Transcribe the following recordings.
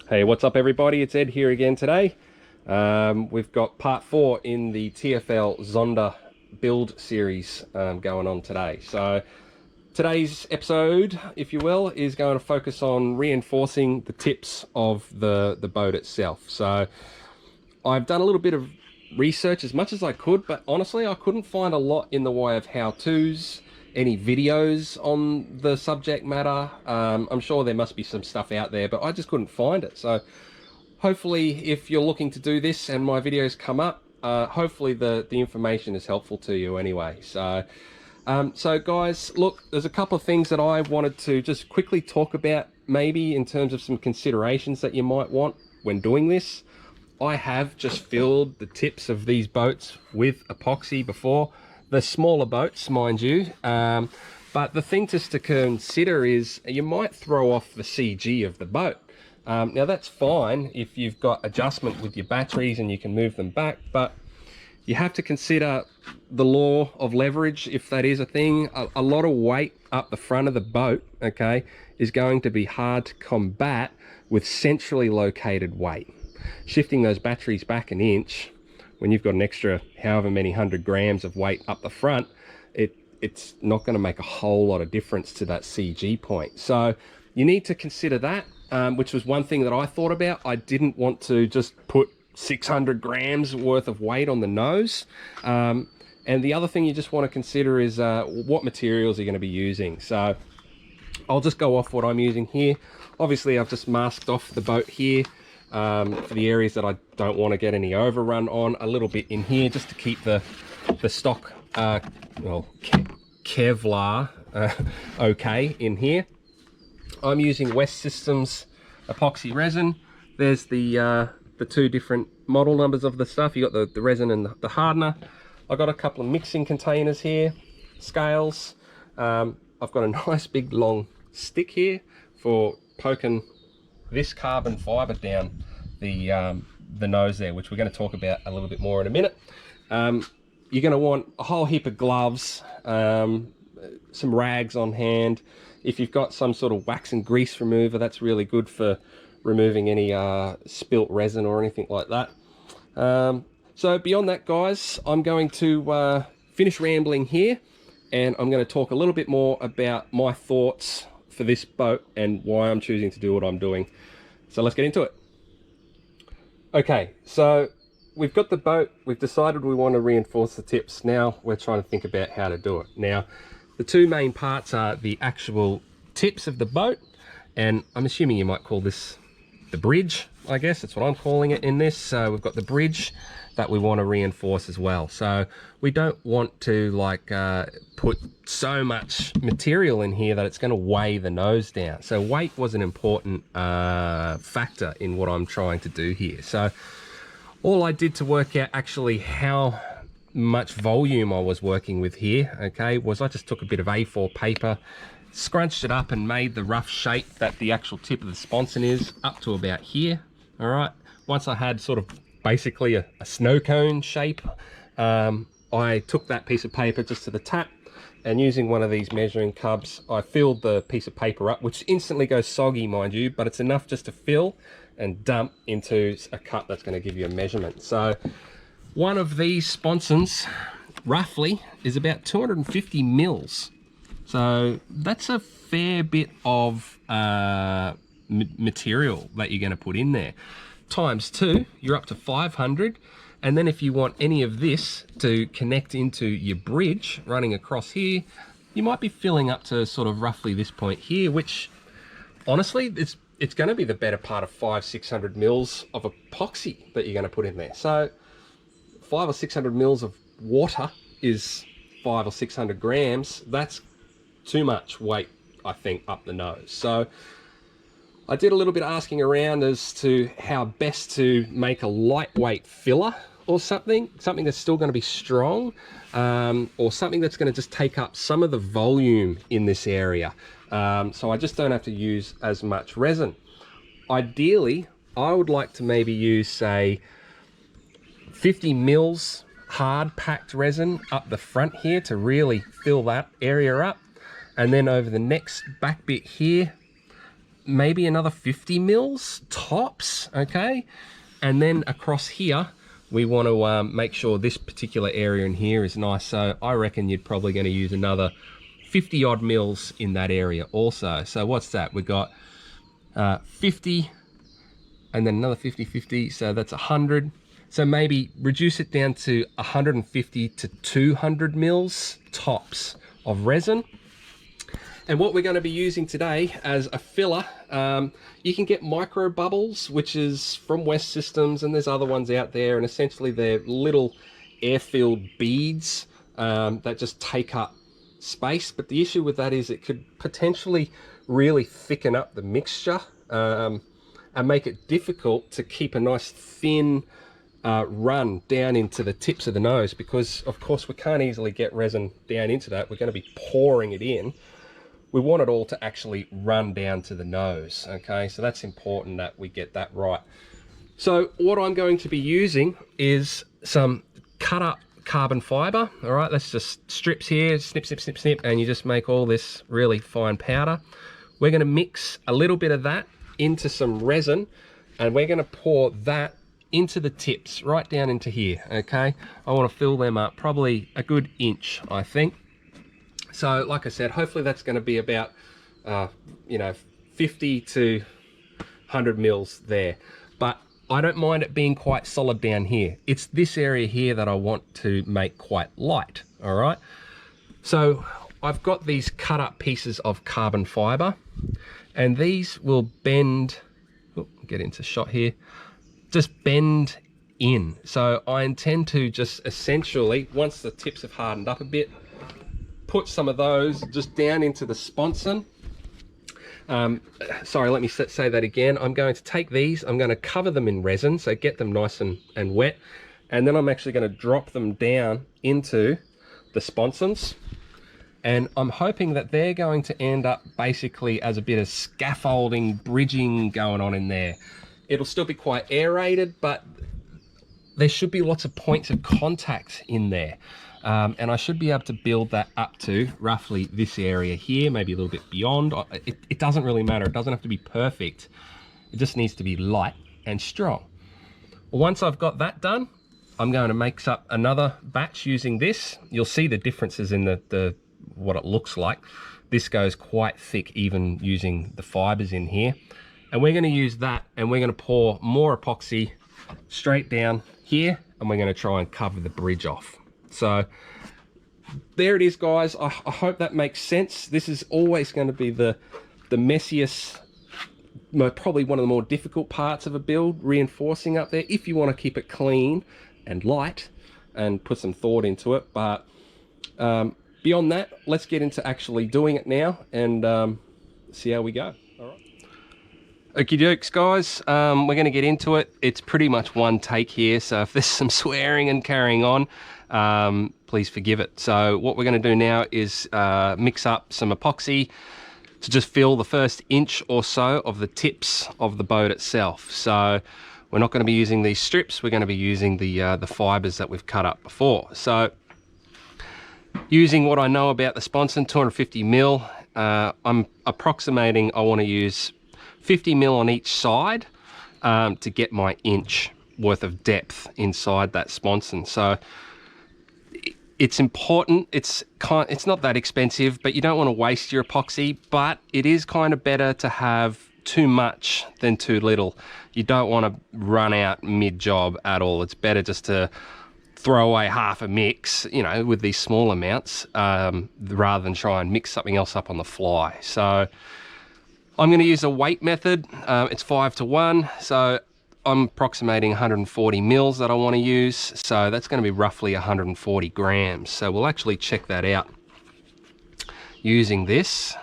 Hey, what's up everybody? It's Ed here again today. We've got part 4 in the TFL Zonda build series going on today. So today's episode, if you will, is going to focus on reinforcing the tips of the boat itself. So I've done a little bit of research as much as I could, but honestly I couldn't find a lot in the way of how-tos, any videos on the subject matter. I'm sure there must be some stuff out there, but I just couldn't find it. So hopefully if you're looking to do this and my videos come up, hopefully the information is helpful to you anyway. So guys, look, there's a couple of things that I wanted to just quickly talk about, maybe in terms of some considerations that you might want when doing this. I have just filled the tips of these boats with epoxy before. The smaller boats, mind you, but the thing just to consider is you might throw off the CG of the boat. Now that's fine if you've got adjustment with your batteries and you can move them back, but you have to consider the law of leverage, if that is a thing. A lot of weight up the front of the boat, okay, is going to be hard to combat with centrally located weight. Shifting those batteries back an inch when you've got an extra however many 100 grams of weight up the front, it's not going to make a whole lot of difference to that CG point. So you need to consider that, which was one thing that I thought about. I didn't want to just put 600 grams worth of weight on the nose. And the other thing you just want to consider is what materials you're going to be using. So I'll just go off what I'm using here. Obviously I've just masked off the boat here for the areas that I don't want to get any overrun on, a little bit in here just to keep the stock Kevlar okay in here. I'm using West Systems epoxy resin. There's the two different model numbers of the stuff. You got the resin and the hardener. I've got a couple of mixing containers here, scales. I've got a nice big long stick here for poking this carbon fiber down the nose there, which we're going to talk about a little bit more in a minute. You're going to want a whole heap of gloves, some rags on hand. If you've got some sort of wax and grease remover, that's really good for removing any spilt resin or anything like that. So beyond that, guys, I'm going to finish rambling here, and I'm going to talk a little bit more about my thoughts for this boat and why I'm choosing to do what I'm doing. So let's get into it. Okay, so we've got the boat, we've decided we want to reinforce the tips. Now we're trying to think about how to do it. Now the two main parts are the actual tips of the boat, and I'm assuming you might call this the bridge. I guess that's what I'm calling it in this. So we've got the bridge that we want to reinforce as well. So we don't want to like put so much material in here that it's going to weigh the nose down. So weight was an important factor in what I'm trying to do here. So all I did to work out actually how much volume I was working with here, okay, was I just took a bit of A4 paper, scrunched it up and made the rough shape that the actual tip of the sponson is up to about here. All right, once I had sort of basically a snow cone shape, I took that piece of paper just to the tap, and using one of these measuring cups, I filled the piece of paper up, which instantly goes soggy, mind you, but it's enough just to fill and dump into a cup that's going to give you a measurement. So one of these sponsons roughly is about 250 mils. So that's a fair bit of material that you're going to put in there. Times 2, you're up to 500. And then if you want any of this to connect into your bridge running across here, you might be filling up to sort of roughly this point here, which honestly, it's going to be the better part of 500-600 mils of epoxy that you're going to put in there. So 500 or 600 mils of water is 500 or 600 grams. That's too much weight, I think, up the nose. So I did a little bit of asking around as to how best to make a lightweight filler or something that's still going to be strong, or something that's going to just take up some of the volume in this area, so I just don't have to use as much resin. Ideally, I would like to maybe use, say, 50 mils hard packed resin up the front here to really fill that area up, and then over the next back bit here, maybe another 50 mils tops, okay? And then across here, we want to make sure this particular area in here is nice. So I reckon you're probably going to use another 50 odd mils in that area also. So what's that? We've got 50 and then another 50, so that's 100. So maybe reduce it down to 150 to 200 mils tops of resin. And what we're going to be using today as a filler, you can get micro bubbles, which is from West Systems, and there's other ones out there, and essentially they're little air-filled beads that just take up space. But the issue with that is it could potentially really thicken up the mixture and make it difficult to keep a nice thin run down into the tips of the nose, because of course we can't easily get resin down into that. We're going to be pouring it in. We want it all to actually run down to the nose, okay? So that's important that we get that right. So what I'm going to be using is some cut up carbon fiber, all right? That's just strips here, snip, snip, snip, snip, and you just make all this really fine powder. We're gonna mix a little bit of that into some resin, and we're gonna pour that into the tips, right down into here, okay? I wanna fill them up, probably a good inch, I think. So like I said, hopefully that's going to be about, you know, 50 to 100 mils there. But I don't mind it being quite solid down here. It's this area here that I want to make quite light, all right? So I've got these cut up pieces of carbon fiber, and these will bend, get into shot here, just bend in. So I intend to just essentially, once the tips have hardened up a bit, put some of those just down into the sponson. Sorry, let me say that again. I'm going to take these, I'm going to cover them in resin, so get them nice and wet, and then I'm actually going to drop them down into the sponsons, and I'm hoping that they're going to end up basically as a bit of scaffolding, bridging going on in there. It'll still be quite aerated, but there should be lots of points of contact in there. And I should be able to build that up to roughly this area here, maybe a little bit beyond. It doesn't really matter. It doesn't have to be perfect. It just needs to be light and strong. Once I've got that done, I'm going to mix up another batch using this. You'll see the differences in the what it looks like. This goes quite thick even using the fibers in here. And we're going to use that, and we're going to pour more epoxy straight down here, and we're going to try and cover the bridge off. So there it is, guys. I hope that makes sense. This is always going to be the messiest, probably one of the more difficult parts of a build, reinforcing up there, if you want to keep it clean and light and put some thought into it. But beyond that, let's get into actually doing it now and see how we go. All right. Okie dokes, guys. We're going to get into it. It's pretty much one take here, so if there's some swearing and carrying on, please forgive it. So what we're going to do now is mix up some epoxy to just fill the first inch or so of the tips of the boat itself. So we're not going to be using these strips, we're going to be using the fibers that we've cut up before. So using what I know about the sponson, 250 mil, I'm approximating I want to use 50 mil on each side to get my inch worth of depth inside that sponson. So it's important. It's not that expensive, but you don't want to waste your epoxy, but it is kind of better to have too much than too little. You don't want to run out mid-job at all. It's better just to throw away half a mix, you know, with these small amounts, rather than try and mix something else up on the fly. So I'm going to use a weight method. It's 5 to 1, so I'm approximating 140 mils that I want to use, so that's going to be roughly 140 grams. So we'll actually check that out using this.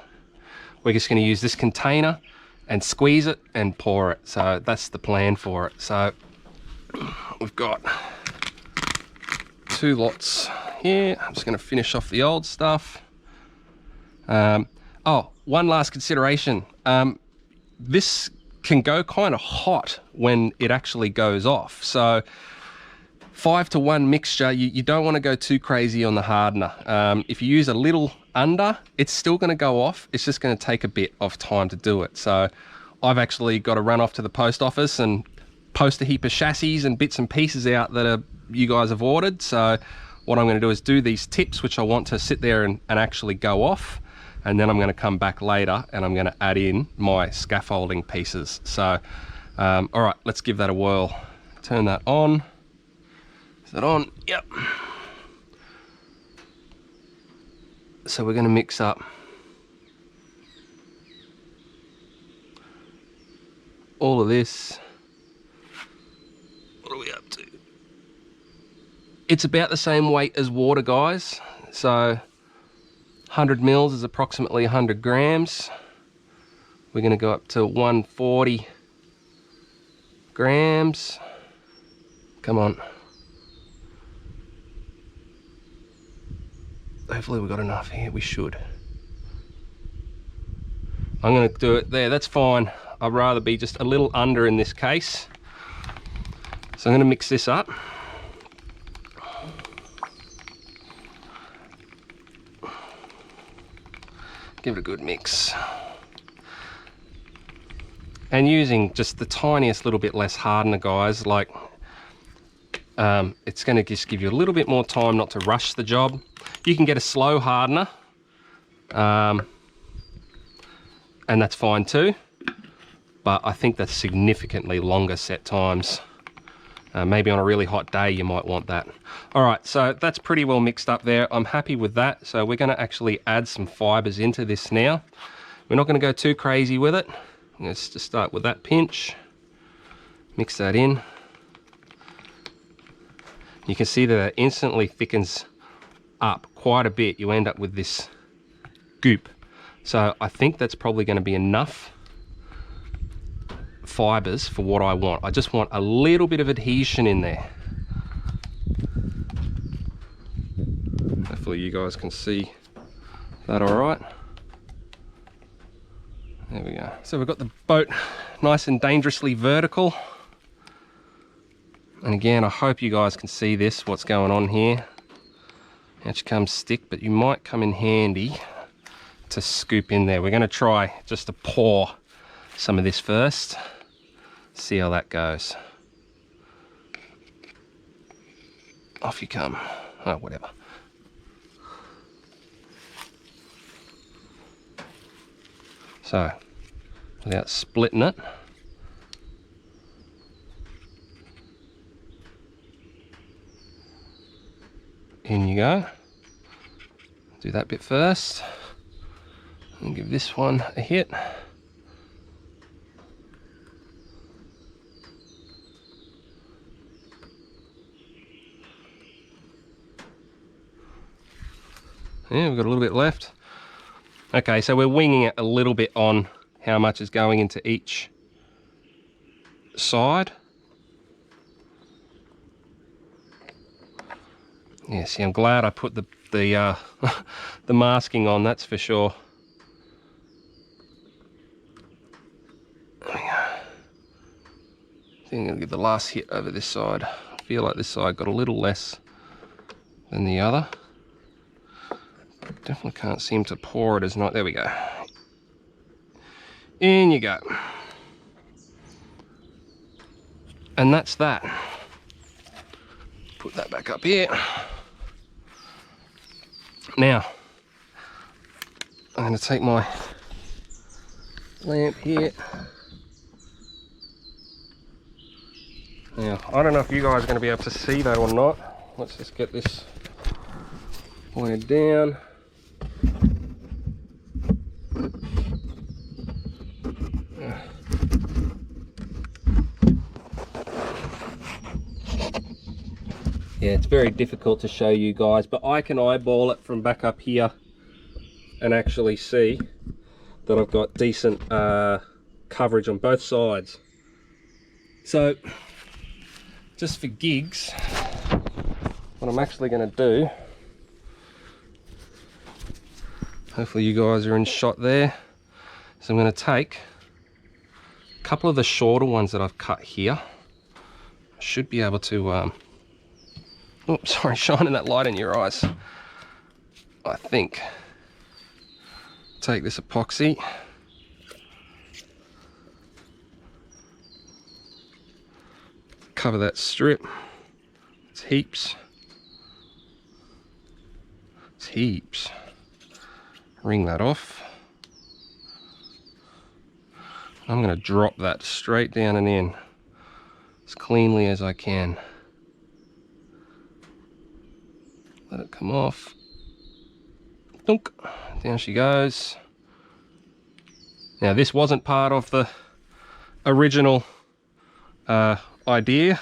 We're just going to use this container and squeeze it and pour it. So that's the plan for it. So we've got 2 lots here. I'm just going to finish off the old stuff. Oh, one last consideration. This can go kind of hot when it actually goes off. So 5-to-1 mixture, you don't want to go too crazy on the hardener. If you use a little under, it's still going to go off. It's just going to take a bit of time to do it. So I've actually got to run off to the post office and post a heap of chassis and bits and pieces out that you guys have ordered. So what I'm going to do is do these tips, which I want to sit there and actually go off. And then I'm going to come back later and I'm going to add in my scaffolding pieces. So, all right, let's give that a whirl. Turn that on. Is that on? Yep. So we're going to mix up all of this. What are we up to? It's about the same weight as water, guys. So 100 mils is approximately 100 grams. We're going to go up to 140 grams. Come on. Hopefully we've got enough here. We should. I'm going to do it there. That's fine. I'd rather be just a little under in this case. So I'm going to mix this up. Give it a good mix. And using just the tiniest little bit less hardener, guys, like it's going to just give you a little bit more time not to rush the job. You can get a slow hardener, and that's fine too, but I think that's significantly longer set times. Maybe on a really hot day you might want that. All right, so that's pretty well mixed up there. I'm happy with that. So we're going to actually add some fibers into this now. We're not going to go too crazy with it. Let's just start with that pinch. Mix that in. You can see that it instantly thickens up quite a bit. You end up with this goop. So I think that's probably going to be enough fibers for what I want. I just want a little bit of adhesion in there. Hopefully you guys can see that all right. There we go. So we've got the boat nice and dangerously vertical. And again, I hope you guys can see this, what's going on here. It comes stick, but you might come in handy to scoop in there. We're going to try just to pour some of this first. See how that goes. Off you come. Oh, whatever. So, without splitting it, in you go. Do that bit first and give this one a hit. Yeah, we've got a little bit left. Okay, so we're winging it a little bit on how much is going into each side. Yeah, see, I'm glad I put the the masking on, that's for sure. There we go. I think I'm gonna give the last hit over this side. I feel like this side got a little less than the other. Definitely can't seem to pour it as not. There we go. In you go. And that's that. Put that back up here. Now, I'm going to take my lamp here. Now, I don't know if you guys are going to be able to see that or not. Let's just get this pointed down. Yeah, it's very difficult to show you guys, but I can eyeball it from back up here and actually see that I've got decent coverage on both sides. So, just for gigs, what I'm actually going to do, hopefully you guys are in shot there, so I'm going to take a couple of the shorter ones that I've cut here. I should be able to Oops, sorry, shining that light in your eyes. I think. Take this epoxy. Cover that strip. It's heaps. It's heaps. Ring that off. I'm going to drop that straight down and in as cleanly as I can. Let it come off. Dunk. Down she goes. Now this wasn't part of the original idea,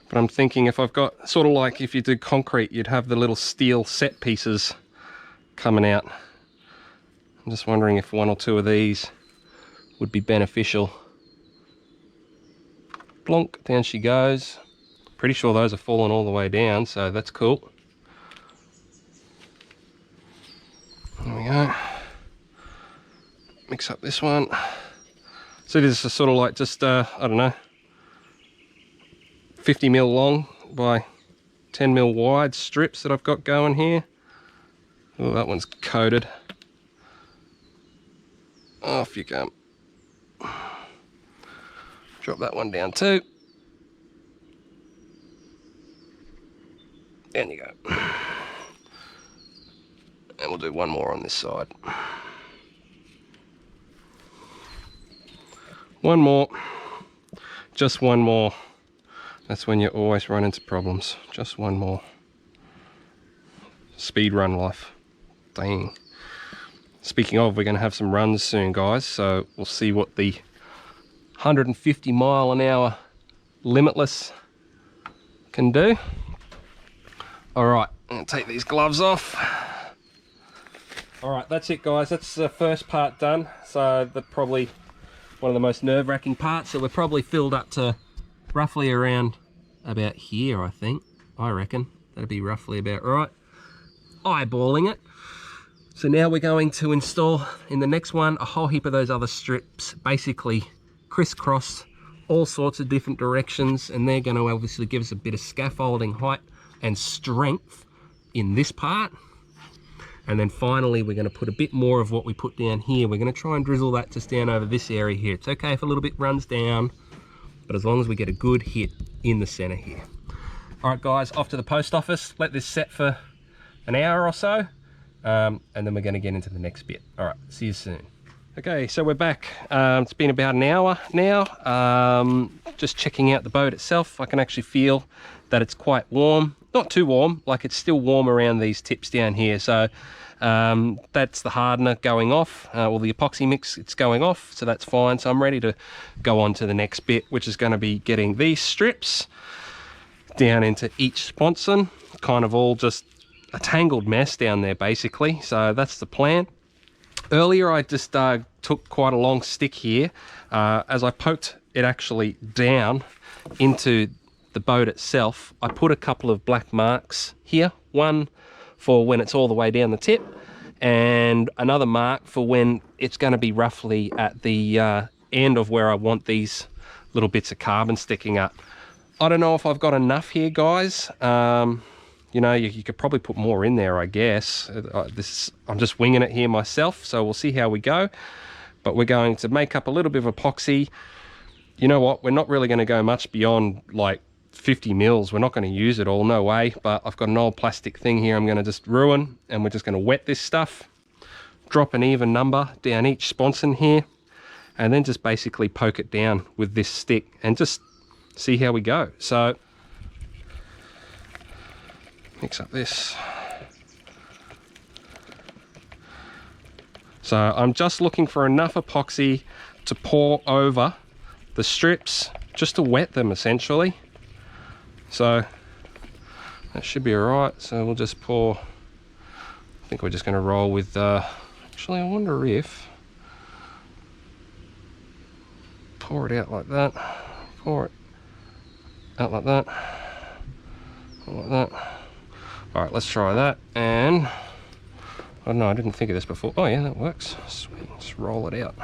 but I'm thinking if I've got, sort of like if you do concrete, you'd have the little steel set pieces coming out. I'm just wondering if one or two of these would be beneficial. Plonk, down she goes. Pretty sure those are falling all the way down, so that's cool. There we go. Mix up this one. So this is sort of like just, I don't know, 50 mil long by 10 mil wide strips that I've got going here. Oh, that one's coated. Off you come. Drop that one down too. Down you go. And we'll do one more on this side. One more. Just one more. That's when you always run into problems. Just one more. Speed run life. Dang. Speaking of, we're going to have some runs soon, guys, so we'll see what the 150 mile an hour limitless can do. Alright, I'm going to take these gloves off. Alright, that's it, guys. That's the first part done. So that's probably one of the most nerve-wracking parts. So we're probably filled up to roughly around about here, I think. I reckon that'd be roughly about right. Eyeballing it. So now we're going to install in the next one a whole heap of those other strips, basically crisscross all sorts of different directions, and they're going to obviously give us a bit of scaffolding height and strength in this part. And then finally we're going to put a bit more of what we put down here. We're going to try and drizzle that just down over this area here. It's okay if a little bit runs down, but as long as we get a good hit in the center here. All right, guys, off to the post office. Let this set for an hour or so, and then we're going to get into the next bit. All right, see you soon. Okay, so we're back. It's been about an hour now. Just checking out the boat itself. I can actually feel that it's quite warm. Not too warm, like it's still warm around these tips down here. So that's the hardener going off, or the epoxy mix, it's going off, so that's fine. So I'm ready to go on to the next bit, which is going to be getting these strips down into each sponson. Kind of all just a tangled mess down there, basically. So that's the plan. Earlier I just took quite a long stick here. As I poked it actually down into the boat itself, I put a couple of black marks here. One for when it's all the way down the tip, and another mark for when it's going to be roughly at the end of where I want these little bits of carbon sticking up. I don't know if I've got enough here, guys. You know, you could probably put more in there, I guess. I'm just winging it here myself, so we'll see how we go. But we're going to make up a little bit of epoxy. You know what? We're not really going to go much beyond like 50 mils. We're not going to use it all, no way. But I've got an old plastic thing here I'm going to just ruin, and we're just going to wet this stuff. Drop an even number down each sponson here, and then just basically poke it down with this stick and just see how we go. So mix up this. So I'm just looking for enough epoxy to pour over the strips, just to wet them essentially. So that should be all right. So we'll just pour, I think we're just going to roll with, actually I wonder if, pour it out like that, pour it out like that, like that. All right, let's try that. And I don't know, I didn't think of this before. Oh yeah, that works. Sweet, just roll it out.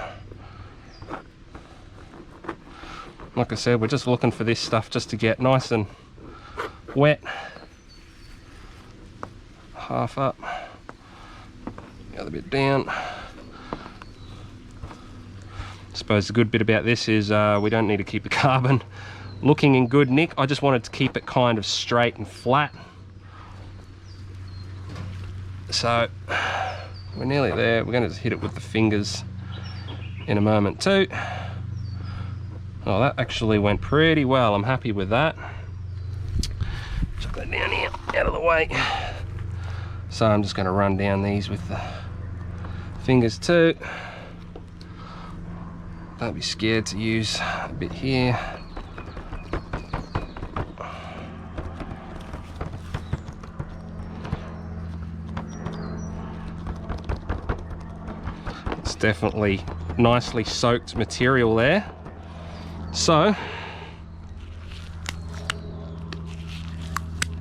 Like I said, we're just looking for this stuff just to get nice and wet half up, the other bit down. I suppose the good bit about this is we don't need to keep the carbon looking in good nick. I just wanted to keep it kind of straight and flat. So we're nearly there. We're going to just hit it with the fingers in a moment too. Oh, that actually went pretty well. I'm happy with that. Chuck that down here, out of the way. So I'm just going to run down these with the fingers too. Don't be scared to use a bit here. It's definitely nicely soaked material there. So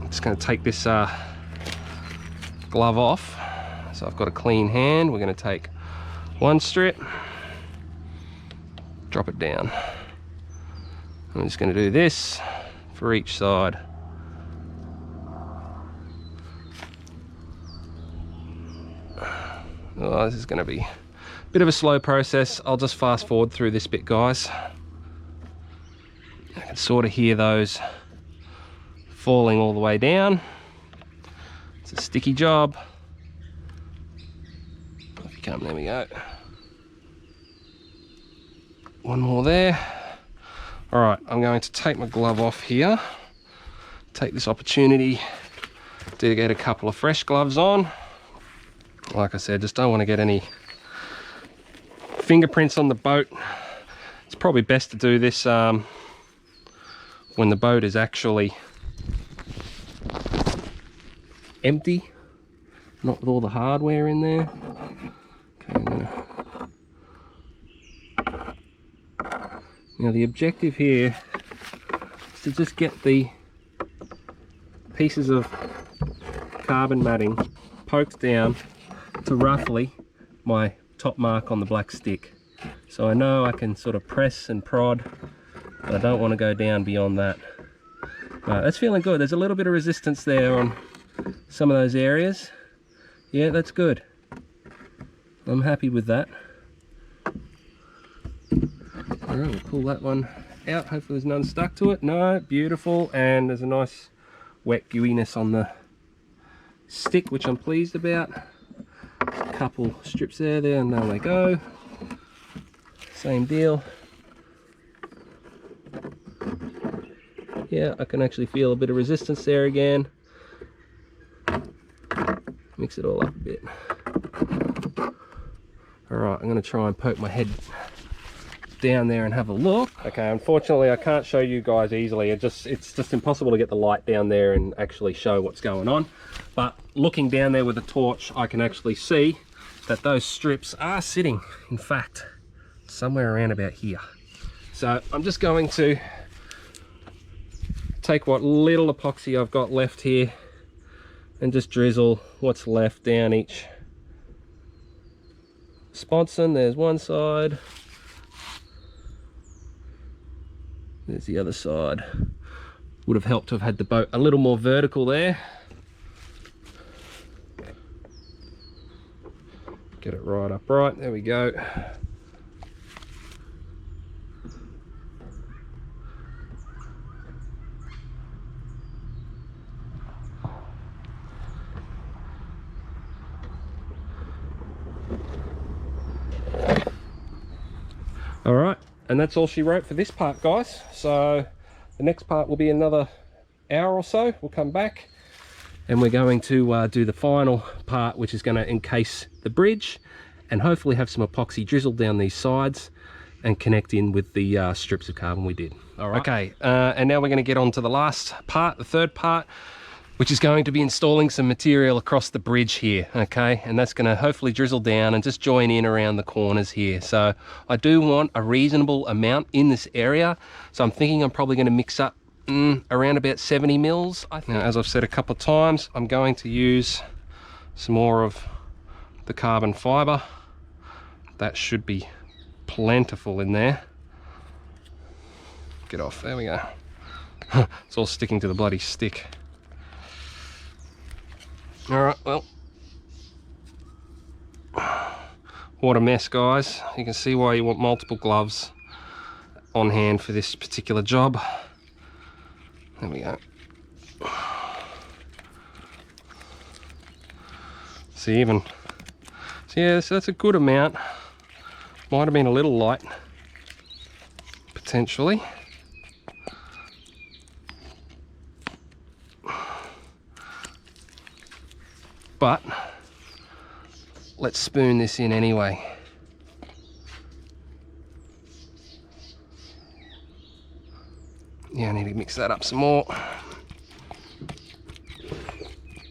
I'm just going to take this glove off. So I've got a clean hand. We're going to take one strip, drop it down. I'm just going to do this for each side. Oh, this is going to be a bit of a slow process. I'll just fast forward through this bit, guys. I can sort of hear those falling all the way down. It's a sticky job. Off you come, there we go. One more there. All right, I'm going to take my glove off here. Take this opportunity to get a couple of fresh gloves on. Like I said, just don't want to get any fingerprints on the boat. It's probably best to do this when the boat is actually empty, not with all the hardware in there. Okay, now the objective here is to just get the pieces of carbon matting poked down to roughly my top mark on the black stick. So I know I can sort of press and prod, but I don't want to go down beyond that. That's feeling good. There's a little bit of resistance there on some of those areas. Yeah, that's good. I'm happy with that. All right, we'll pull that one out. Hopefully there's none stuck to it. No, beautiful. And there's a nice wet gooiness on the stick, which I'm pleased about. A couple strips there, and there they go. Same deal. Yeah, I can actually feel a bit of resistance there again. Mix it all up a bit. All right, I'm going to try and poke my head down there and have a look. Okay, unfortunately I can't show you guys easily. It's just impossible to get the light down there and actually show what's going on. But looking down there with a torch, I can actually see that those strips are sitting, in fact, somewhere around about here. So I'm just going to take what little epoxy I've got left here and just drizzle what's left down each sponson. There's one side, there's the other side. Would have helped to have had the boat a little more vertical there. Get it right upright, there we go. All right, and that's all she wrote for this part, guys. So the next part will be another hour or so. We'll come back and we're going to do the final part, which is going to encase the bridge and hopefully have some epoxy drizzled down these sides and connect in with the strips of carbon we did. All right. Okay, and now we're going to get on to the last part, the third part, which is going to be installing some material across the bridge here, okay? And that's going to hopefully drizzle down and just join in around the corners here. So I do want a reasonable amount in this area. So I'm thinking I'm probably going to mix up around about 70 mils. I think. Now, as I've said a couple of times, I'm going to use some more of the carbon fiber. That should be plentiful in there. Get off, there we go. It's all sticking to the bloody stick. Alright, well, what a mess, guys. You can see why you want multiple gloves on hand for this particular job. There we go. See, even, so yeah, so that's a good amount. Might have been a little light, potentially. But let's spoon this in anyway. Yeah, I need to mix that up some more.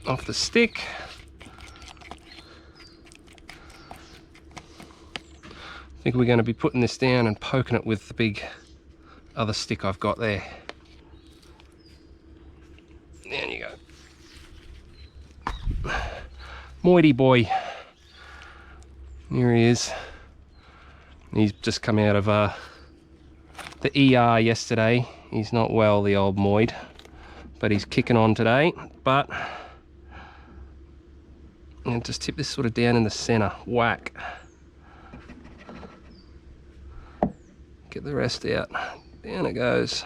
Off the stick. I think we're going to be putting this down and poking it with the big other stick I've got there. There you go. Moity boy. Here he is. He's just come out of the ER yesterday. He's not well, the old Moid, but he's kicking on today. But and just tip this sort of down in the center. Whack. Get the rest out. Down it goes.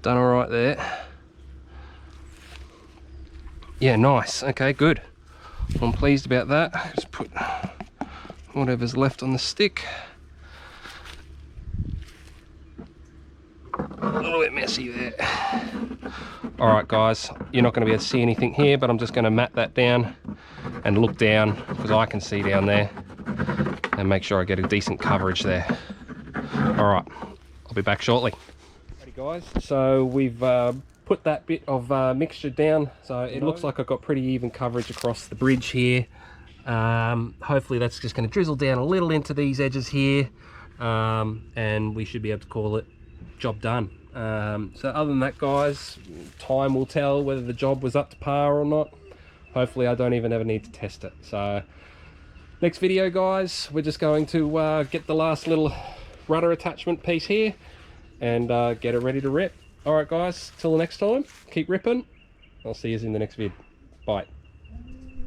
Done all right there. Yeah, nice. Okay, good. I'm pleased about that. Just put whatever's left on the stick. A little bit messy there. All right, guys, you're not going to be able to see anything here, but I'm just going to mat that down and look down, because I can see down there, and make sure I get a decent coverage there. All right, I'll be back shortly. Alrighty, guys, so we've put that bit of mixture down, so it looks like I've got pretty even coverage across the bridge here. Hopefully that's just going to drizzle down a little into these edges here, and we should be able to call it job done. So other than that, guys, time will tell whether the job was up to par or not. Hopefully I don't even ever need to test it. So next video, guys, we're just going to get the last little rudder attachment piece here and get it ready to rip. All right, guys, till the next time, keep ripping. I'll see you in the next vid. Bye.